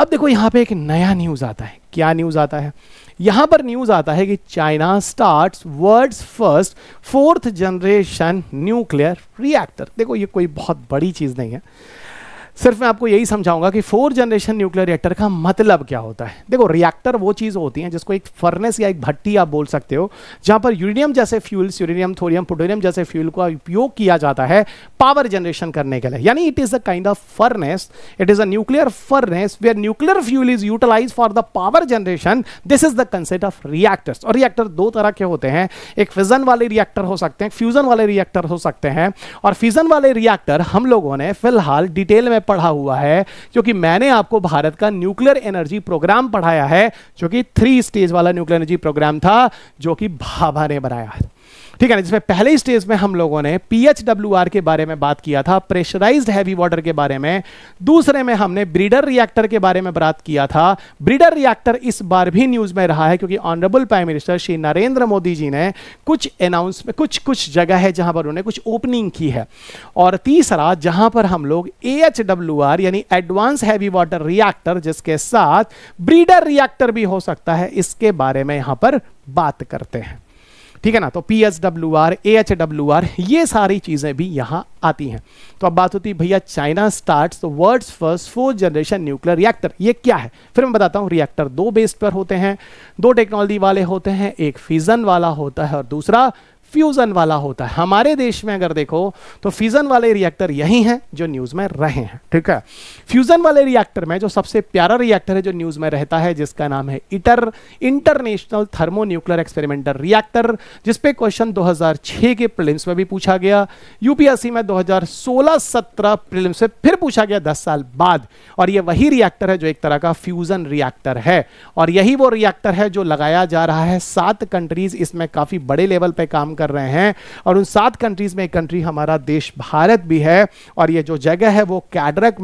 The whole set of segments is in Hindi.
अब देखो यहाँ पे एक नया न्यूज़ आता है। क्या न्यूज़ आता है? यहाँ पर न्यूज़ आता है कि China starts world's first 4th generation nuclear reactor. देखो ये कोई बहुत बड़ी चीज़ नहीं है, सिर्फ मैं आपको यही समझाऊंगा कि 4th जनरेशन न्यूक्लियर रिएक्टर का मतलब क्या होता है। देखो रिएक्टर वो चीज़ होती है जिसको एक फर्नेस या एक भट्टी आप बोल सकते हो, जहां पर यूरेनियम जैसे फ्यूल्स, यूरेनियम, थोरियम, प्लूटोनियम जैसे फ्यूल का उपयोग किया जाता है पावर जनरेशन करने के लिए। यानी it is a kind of furnace, it is a nuclear furnace where nuclear fuel is utilise for the power generation. This is the concept of reactors. और रिएक्टर दो तरह के होते हैं, एक फिजन वाले रिएक्टर हो सकते हैं, फ्यूजन वाले रिएक्टर हो सकते हैं। और फिजन वाले रिएक्टर हम लोगों ने फिलहाल डिटेल में पढ़ा हुआ है, क्योंकि मैंने आपको भारत का न्यूक्लियर एनर्जी प्रोग्राम पढ़ाया है, जो कि 3 स्टेज वाला न्यूक्लियर एनर्जी प्रोग्राम था, जो कि भाभा ने बनाया है। ठीक है ना, जिसमें पहले स्टेज में हम लोगों ने PHWR के बारे में बात किया था, प्रेशराइज्ड हैवी वाटर के बारे में। दूसरे में हमने ब्रीडर रिएक्टर के बारे में बात किया था। ब्रीडर रिएक्टर इस बार भी न्यूज में रहा है, क्योंकि honourable prime minister Shri Narendra Modi ji ने कुछ अनाउंसमेंट, कुछ जगह है जहां पर उन्होंने कुछ ओपनिंग की है। और तीसरा जहां पर हम लोग AHWR यानी एडवांस हैवी वाटर रिएक्टर, जिसके साथ ब्रीडर रिएक्टर भी हो सकता है, इसके बारे में यहां पर बात करते हैं। ठीक है ना, तो PHWR, AHWR ये सारी चीजें भी यहां आती हैं। तो अब बात होती है भैया China starts the world's first 4th generation nuclear reactor, ये क्या है? फिर मैं बताता हूं। रिएक्टर 2 बेस पर होते हैं, 2 टेक्नोलॉजी वाले होते हैं, एक फिजन वाला होता है और दूसरा फ्यूजन वाला होता है। हमारे देश में अगर देखो तो फ्यूजन वाले रिएक्टर यही हैं जो न्यूज में रहे हैं। ठीक है, फ्यूजन वाले रिएक्टर में जो सबसे प्यारा रिएक्टर है जो न्यूज में रहता है, जिसका नाम है ITER, international thermo nuclear experimental reactor, जिसपे क्वेश्चन 2006 के प्रीलिम्स में भी पूछा गया, UPSC में 2016-17 प्रीलिम्स से फिर पूछा गया 10 साल बाद। और ये वही रिएक्टर है जो एक तरह का फ्यूजन रिएक्टर है, और यही वो रिएक्टर है जो लगाया जा रहा है। 7 कंट्रीज इसमें काफी बड़े लेवल पे काम कर रहे हैं, और उन 7 कंट्रीज में एक कंट्री हमारा देश भारत भी है। और ये जो जगह है वो कैड्रेक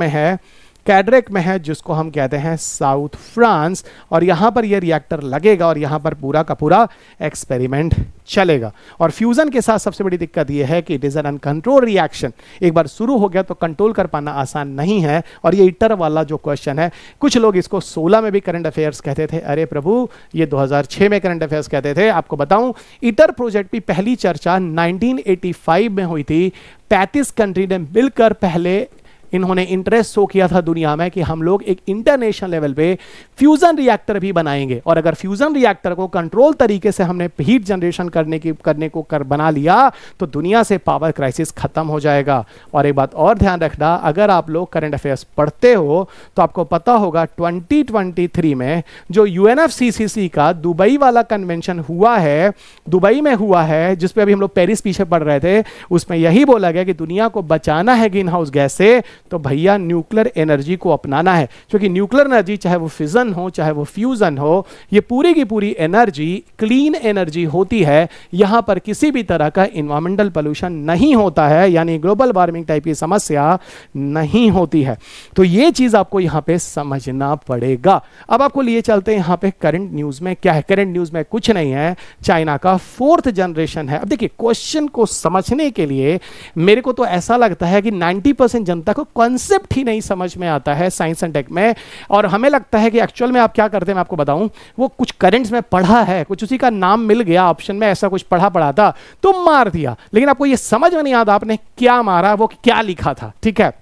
में है, जिसको हम कहते हैं साउथ फ्रांस। और यहां पर ये रिएक्टर लगेगा और यहां पर पूरा का पूरा एक्सपेरिमेंट चलेगा। और फ्यूजन के साथ सबसे बड़ी दिक्कत यह है कि it is an uncontrolled reaction, एक बार शुरू हो गया तो कंट्रोल कर पाना आसान नहीं है। और ये ITER वाला जो क्वेश्चन है, कुछ लोग इसको 16 में भी करंट अफेयर्स कहते थे, अरे प्रभु ये 2006 में करंट अफेयर्स कहते थे। आपको बताऊं ITER प्रोजेक्ट की पहली चर्चा 1985 में हुई थी। 35 कंट्री ने मिलकर पहले इन्होंने इंटरेस्ट शो किया था दुनिया में कि हम लोग एक इंटरनेशनल लेवल पे फ्यूजन रिएक्टर भी बनाएंगे, और अगर फ्यूजन रिएक्टर को कंट्रोल तरीके से हमने हीट जनरेशन करने को बना लिया तो दुनिया से पावर क्राइसिस खत्म हो जाएगा। और एक बात और ध्यान रखना, अगर आप लोग करंट अफेयर्स पढ़ते हो तो आपको पता होगा 2023 में जो UNFCCC का दुबई वाला कन्वेंशन हुआ है, दुबई में हुआ है, जिसपे अभी हम लोग पेरिस पीछे पढ़ रहे थे, उसमें यही बोला गया कि दुनिया को बचाना है ग्रीन हाउस गैस से, तो भैया न्यूक्लियर एनर्जी को अपनाना है। क्योंकि न्यूक्लियर एनर्जी चाहे वो फिजन हो चाहे वो फ्यूजन हो, ये पूरी की पूरी एनर्जी क्लीन एनर्जी होती है। यहां पर किसी भी तरह का इन्वायरमेंटल पोल्यूशन नहीं होता है, यानी ग्लोबल वार्मिंग टाइप की समस्या नहीं होती है। तो ये चीज आपको यहां पे समझना पड़ेगा। अब आपको लिए चलते हैं यहां पे करंट न्यूज में क्या है। करंट न्यूज में कुछ नहीं है, चाइना का 4th जनरेशन है। अब देखिए क्वेश्चन को समझने के लिए मेरे को तो ऐसा लगता है कि 90% जनता को कॉन्सेप्ट ही नहीं समझ में आता है साइंस एंड टेक में। और हमें लगता है कि एक्चुअल में आप क्या करते हैं, मैं आपको बताऊं, वो कुछ करंट्स में पढ़ा है, कुछ उसी का नाम मिल गया ऑप्शन में, ऐसा कुछ पढ़ा था तो मार दिया, लेकिन आपको ये समझ में नहीं आता आपने क्या मारा, वो क्या लिखा था। ठीक है,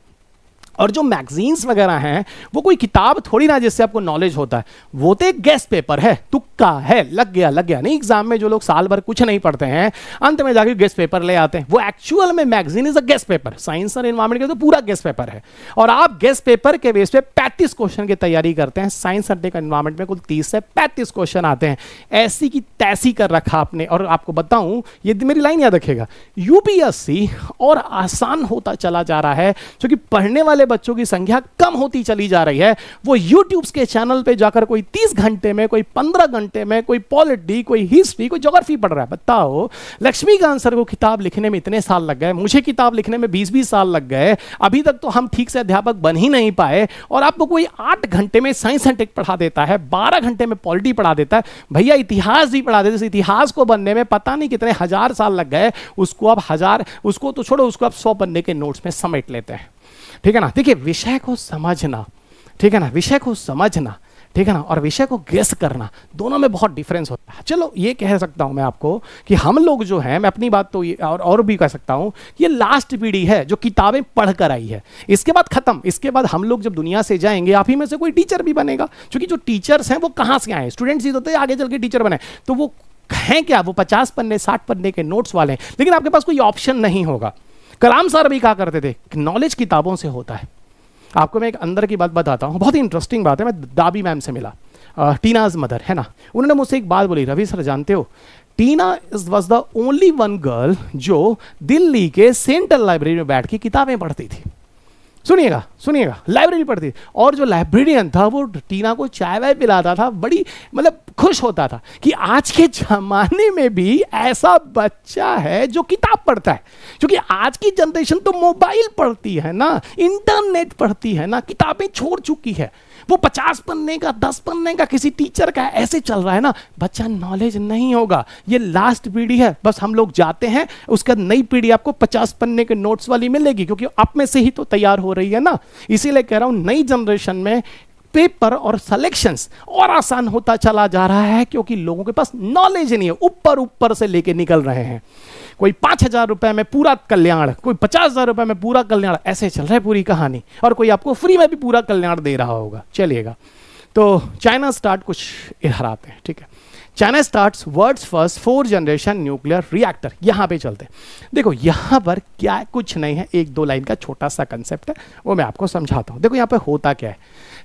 और जो मैगजीन्स वगैरह हैं वो कोई किताब थोड़ी ना जिससे आपको नॉलेज होता है, वो तो एक गेस्ट पेपर है, तुक्का है, लग गया नहीं। एग्जाम में जो लोग साल भर कुछ नहीं पढ़ते हैं अंत में जाके गेस्ट पेपर ले आते हैं, वो एक्चुअल में magazine is a guest paper. Science और एनवायरमेंट के तो पूरा गेस्ट पेपर है, और आप गेस्ट पेपर के बेस पे 35 क्वेश्चन की तैयारी करते हैं। साइंस और एनवायरमेंट में कुल 30 से 35 क्वेश्चन आते हैं, ऐसी की तैसी कर रखा आपने। और आपको बताऊं, ये मेरी लाइन याद रखेगा, UPSC और आसान होता चला जा रहा है, क्योंकि पढ़ने वाले बच्चों की संख्या कम होती चली जा रही है। वो यूट्यूब के चैनल पे जाकर कोई 30 घंटे में, कोई 15 घंटे में, कोई पॉलिटी, कोई हिस्ट्री, कोई ज्योग्राफी पढ़ रहा है। बताओ, लक्ष्मीकांत सर को किताब लिखने में इतने साल लग गए, मुझे किताब लिखने में 20-20 साल लग गए, अभी तक तो हम ठीक से अध्यापक बन ही नहीं पाए। और आपको कोई 8 घंटे में साइंस एंड टेक पढ़ा देता है, 12 घंटे में पॉलिटी पढ़ा देता है, भैया इतिहास भी पढ़ा देते। इतिहास को बनने में पता नहीं कितने हजार साल लग गए, उसको तो छोड़ो, उसको आप 100 पन्ने के नोट्स में समेट लेते हैं। ठीक है ना। देखिए, विषय को समझना ठीक है ना, विषय को समझना, ठीक है ना, और विषय को गेस करना, दोनों में बहुत डिफरेंस होता है। चलो ये कह सकता हूं मैं आपको कि हम लोग जो हैं, मैं अपनी बात तो ये और भी कह सकता हूं, ये लास्ट पीढ़ी है जो किताबें पढ़ कर आई है। इसके बाद खत्म, इसके बाद हम लोग जब दुनिया से जाएंगे, आप ही में से कोई टीचर भी बनेगा, क्योंकि जो टीचर्स हैं वो कहाँ से आए, स्टूडेंट्स ही होते हैं आगे चल के टीचर बने, तो वो हैं क्या, वो 50 पन्ने 60 पन्ने के नोट्स वाले हैं, लेकिन आपके पास कोई ऑप्शन नहीं होगा। कलाम सर भी कहा करते थे कि नॉलेज किताबों से होता है। आपको मैं एक अंदर की बात बताता हूँ, बहुत ही इंटरेस्टिंग बात है। मैं दाबी मैम से मिला, टीनाज मदर है ना, उन्होंने मुझसे एक बात बोली, रवि सर जानते हो, Tina was the only one girl जो दिल्ली के सेंट्रल लाइब्रेरी में बैठ के किताबें पढ़ती थी। सुनिएगा सुनिएगा, लाइब्रेरी पढ़ती थी, और जो लाइब्रेरियन था वो टीना को चाय वाय पिलाता था, बड़ी मतलब खुश होता था कि आज के जमाने में भी ऐसा बच्चा है जो किताब पढ़ता है। क्योंकि आज की जनरेशन तो मोबाइल पढ़ती है ना, इंटरनेट पढ़ती है ना, किताबें छोड़ चुकी है। वो 50 पन्ने का 10 पन्ने का किसी टीचर का ऐसे चल रहा है ना, बच्चा नॉलेज नहीं होगा। ये लास्ट पीढ़ी है, बस हम लोग जाते हैं, उसका नई पीढ़ी आपको 50 पन्ने के नोट्स वाली मिलेगी, क्योंकि आप में से ही तो तैयार हो रही है ना। इसीलिए कह रहा हूं नई जनरेशन में पेपर और सिलेक्शंस और आसान होता चला जा रहा है, क्योंकि लोगों के पास नॉलेज नहीं है, ऊपर ऊपर से लेके निकल रहे हैं। कोई 5,000 रुपए में पूरा कल्याण, कोई 50,000 रुपए में पूरा कल्याण, ऐसे चल रहा है पूरी कहानी, और कोई आपको फ्री में भी पूरा कल्याण दे रहा होगा। चलिएगा, तो चाइना स्टार्ट कुछ इधर आते हैं, ठीक है। China starts world's first 4th generation nuclear reactor. यहां पे चलते हैं। देखो यहां पर क्या कुछ नहीं है, 1-2 लाइन का छोटा सा कंसेप्ट है, वो मैं आपको समझाता हूं। देखो यहां पे होता क्या है,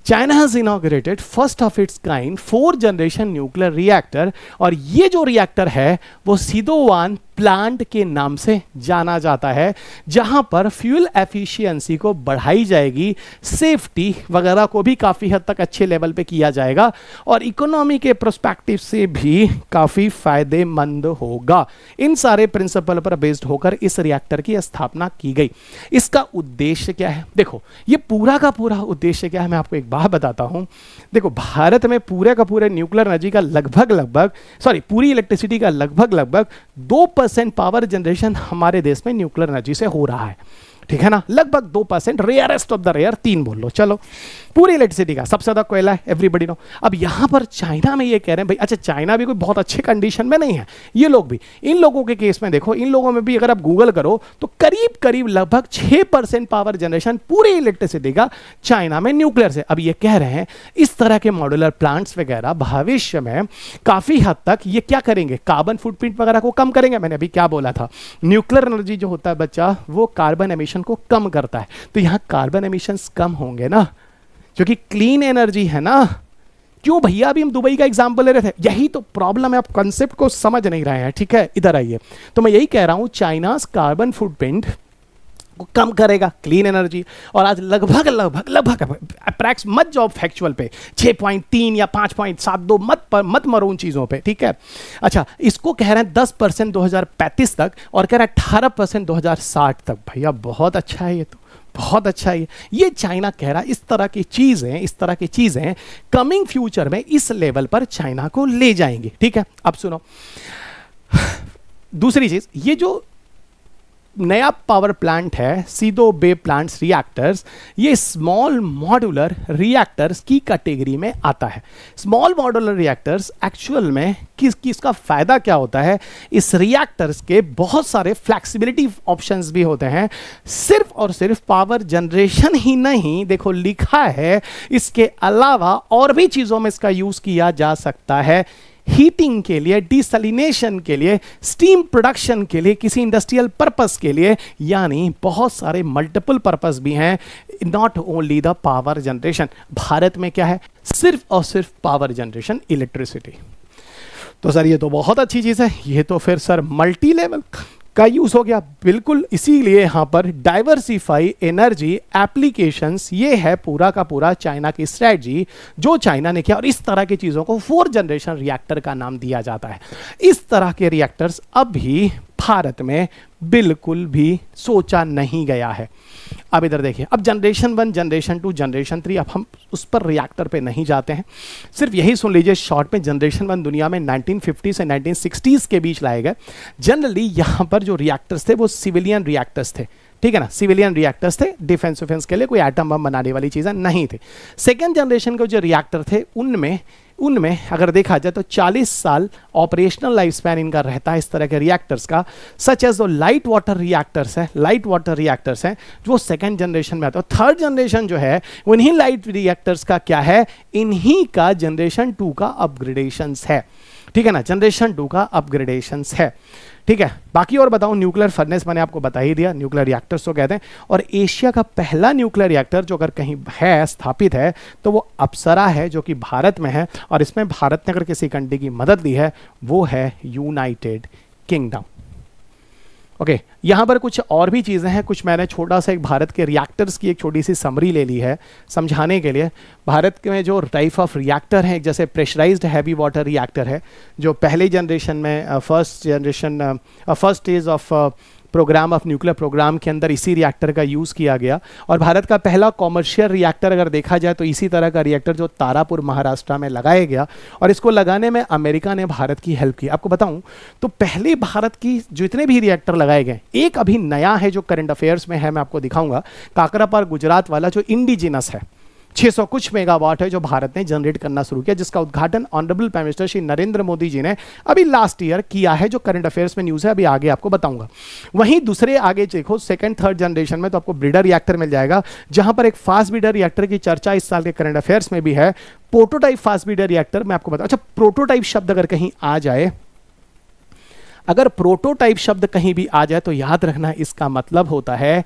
China has inaugurated first of its kind 4th generation nuclear reactor, और ये जो रिएक्टर है वो सिदोवान प्लांट के नाम से जाना जाता है, जहां पर फ्यूल एफिशिएंसी को बढ़ाई जाएगी, सेफ्टी वगैरह को भी काफी हद तक अच्छे लेवल पे किया जाएगा, और इकोनॉमी के पर्सपेक्टिव से भी काफी फायदेमंद होगा। इन सारे प्रिंसिपल पर बेस्ड होकर इस रिएक्टर की स्थापना की गई। इसका उद्देश्य क्या है, देखो ये पूरा का पूरा उद्देश्य क्या है, मैं आपको एक बात बताता हूं। देखो भारत में पूरे का पूरे न्यूक्लियर एनर्जी का पूरी इलेक्ट्रिसिटी का लगभग 2% पावर जनरेशन हमारे देश में न्यूक्लियर एनर्जी से हो रहा है, ठीक है ना, लगभग 2%, रेयरेस्ट ऑफ द रेयर 3 बोल लो, चलो पूरी इलेक्ट्रिसिटी का सबसे ज्यादा कोयला है, एवरीबॉडी नो। अब यहां पर चाइना में ये कह रहे हैं भाई, अच्छा चाइना भी कोई बहुत अच्छे कंडीशन में नहीं है, ये लोग भी, इन लोगों के केस में देखो, इन लोगों में भी अगर आप गूगल करो तो करीब करीब लगभग 6% पावर जनरेशन पूरी इलेक्ट्रिसिटी का चाइना में न्यूक्लियर से। अब ये कह रहे हैं इस तरह के मॉड्यूलर प्लांट्स वगैरह भविष्य में काफी हद तक ये क्या करेंगे, कार्बन फुटप्रिंट वगैरह को कम करेंगे। मैंने अभी क्या बोला था, न्यूक्लियर एनर्जी जो होता है बच्चा, वो कार्बन एमिशन को कम करता है, तो यहां कार्बन एमिशंस कम होंगे ना, क्योंकि क्लीन एनर्जी है ना। क्यों भैया, अभी हम दुबई का एग्जांपल ले रहे थे, यही तो प्रॉब्लम है, आप कॉन्सेप्ट को समझ नहीं रहे हैं, ठीक है। इधर आइए, तो मैं यही कह रहा हूं चाइना कार्बन फुटप्रिंट को कम करेगा क्लीन एनर्जी, और आज लगभग अप्रैक्स मत जाओ फैक्चुअल पे, 6.3 या 5.72 मत मरो उन चीजों पे, ठीक है। अच्छा, इसको कह रहे हैं 10% 2035 तक, और कह रहे हैं 18% 2060 तक। भैया बहुत अच्छा है, ये तो बहुत अच्छा है। ये चाइना कह रहा है इस तरह की चीजें कमिंग फ्यूचर में इस लेवल पर चाइना को ले जाएंगे, ठीक है। अब सुनो दूसरी चीज, ये जो नया पावर प्लांट है सीदो बे प्लांट्स रिएक्टर्स, ये स्मॉल मॉड्यूलर रिएक्टर्स की कैटेगरी में आता है। स्मॉल मॉड्यूलर रिएक्टर्स एक्चुअल में किसका फायदा क्या होता है, इस रिएक्टर्स के बहुत सारे फ्लेक्सिबिलिटी ऑप्शंस भी होते हैं। सिर्फ और सिर्फ पावर जनरेशन ही नहीं, देखो लिखा है इसके अलावा और भी चीजों में इसका यूज किया जा सकता है, हीटिंग के लिए, डिसैलिनेशन के लिए, स्टीम प्रोडक्शन के लिए, किसी इंडस्ट्रियल पर्पस के लिए, यानी बहुत सारे मल्टीपल पर्पस भी हैं, not only the power generation. Bharat में क्या है, सिर्फ और सिर्फ पावर जनरेशन, इलेक्ट्रिसिटी। तो सर ये तो बहुत अच्छी चीज है, ये तो फिर सर मल्टी लेवल का यूज हो गया, बिल्कुल। इसीलिए यहां पर डाइवर्सिफाई एनर्जी एप्लीकेशंस, ये है पूरा का पूरा चाइना की स्ट्रेटजी जो चाइना ने किया, और इस तरह की चीजों को 4th जनरेशन रिएक्टर का नाम दिया जाता है। इस तरह के रिएक्टर्स अभी भारत में बिल्कुल भी सोचा नहीं गया है। अब इधर देखिए, अब जनरेशन 1, जनरेशन 2, जनरेशन 3, अब हम उस पर रिएक्टर पे नहीं जाते हैं, सिर्फ यही सुन लीजिए शॉर्ट में। जनरेशन 1 दुनिया में 1950 से 1960s के बीच लाए गए। जनरली यहाँ पर जो रिएक्टर्स थे वो सिविलियन रिएक्टर्स थे, ठीक है ना, सिविलियन रिएक्टर्स थे, डिफेंस विफेंस के लिए, कोई एटम बम बनाने वाली चीज़ें नहीं थे। सेकेंड जनरेशन के जो रिएक्टर थे उनमें अगर देखा जाए तो 40 साल ऑपरेशनल लाइफ स्पैन इनका रहता है इस तरह के रिएक्टर्स का, सच एज जो लाइट वाटर रिएक्टर्स हैं जो सेकेंड जनरेशन में आता है। थर्ड जनरेशन जो है उन्हीं लाइट रिएक्टर्स का क्या है, इन्हीं का जनरेशन 2 का अपग्रेडेशंस है, ठीक है ना, जनरेशन 2 का अपग्रेडेशंस है, ठीक है। बाकी और बताऊं, न्यूक्लियर फर्नेस मैंने आपको बता ही दिया, न्यूक्लियर रिएक्टर्स तो कहते हैं। और एशिया का पहला न्यूक्लियर रिएक्टर जो अगर कहीं है, स्थापित है, तो वो अप्सरा है जो कि भारत में है, और इसमें भारत ने अगर किसी कंट्री की मदद ली है वो है यूनाइटेड किंगडम। ओके, यहाँ पर कुछ और भी चीज़ें हैं, कुछ मैंने छोटा सा एक भारत के रिएक्टर्स की एक छोटी सी समरी ले ली है समझाने के लिए। भारत में जो टाइप ऑफ रिएक्टर हैं, जैसे प्रेशराइज्ड हैवी वाटर रिएक्टर है जो पहले जनरेशन में first stage of programme of nuclear programme के अंदर इसी रिएक्टर का यूज़ किया गया। और भारत का पहला कॉमर्शियल रिएक्टर अगर देखा जाए तो इसी तरह का रिएक्टर जो तारापुर महाराष्ट्र में लगाया गया, और इसको लगाने में अमेरिका ने भारत की हेल्प की। आपको बताऊं तो पहले भारत की जितने भी रिएक्टर लगाए गए, एक अभी नया है जो करंट अफेयर्स में है, मैं आपको दिखाऊंगा, काकरापार गुजरात वाला जो इंडिजिनस है, 600 कुछ मेगावाट है, जो भारत ने जनरेट करना शुरू किया, जिसका उद्घाटन honourable prime minister Shri Narendra Modi ji ने अभी लास्ट ईयर किया है, जो करंट अफेयर्स में न्यूज़ है, अभी आगे आपको बताऊंगा। वहीं दूसरे आगे देखो, सेकंड थर्ड जनरेशन में तो आपको ब्रीडर रिएक्टर मिल जाएगा, जहां पर एक फास्ट ब्रीडर रिएक्टर की चर्चा इस साल के करंट अफेयर्स में भी है, प्रोटोटाइप फास्ट ब्रीडर रिएक्टर। मैं आपको बताऊं, अच्छा प्रोटोटाइप शब्द अगर कहीं आ जाए, अगर प्रोटोटाइप शब्द कहीं भी आ जाए तो याद रखना इसका मतलब होता है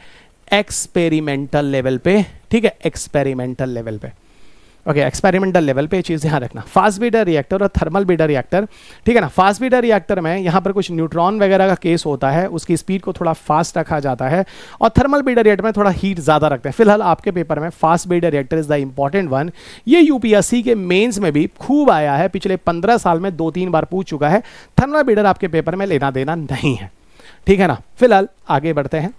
एक्सपेरिमेंटल लेवल पे, ठीक है, एक्सपेरिमेंटल लेवल पे, ओके, एक्सपेरिमेंटल लेवल पे चीज़ ध्यान रखना। फास्ट ब्रीडर रिएक्टर और थर्मल ब्रीडर रिएक्टर, ठीक है ना। फास्ट ब्रीडर रिएक्टर में यहाँ पर कुछ न्यूट्रॉन वगैरह का केस होता है, उसकी स्पीड को थोड़ा फास्ट रखा जाता है, और थर्मल ब्रीडर रिएक्टर में थोड़ा हीट ज़्यादा रखते हैं। फिलहाल आपके पेपर में fast breeder reactor is the important one. ये यूपीएससी के मेन्स में भी खूब आया है, पिछले 15 साल में 2-3 बार पूछ चुका है। थर्मल ब्रीडर आपके पेपर में लेना देना नहीं है, ठीक है ना। फिलहाल आगे बढ़ते हैं।